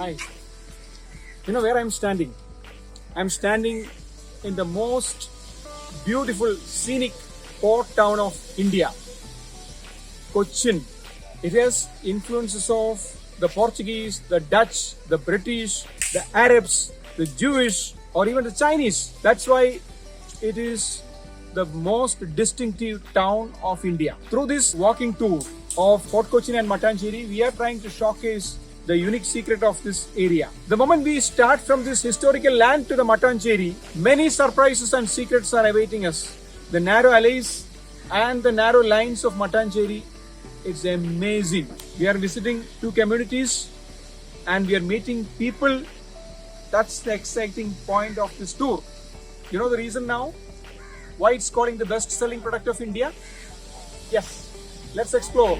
Hi. You know where I'm standing? I'm standing in the most beautiful scenic port town of India, Cochin. It has influences of the Portuguese, the Dutch, the British, the Arabs, the Jewish, or even the Chinese. That's why it is the most distinctive town of India. Through this walking tour of Fort Cochin and Mattancherry, we are trying to showcase the unique secret of this area. The moment we start from this historical land to the Mattancherry, many surprises and secrets are awaiting us. The narrow alleys and the narrow lines of Mattancherry, it's amazing. We are visiting two communities and we are meeting people. That's the exciting point of this tour. You know the reason now? Why it's calling the best-selling product of India? Yes, let's explore.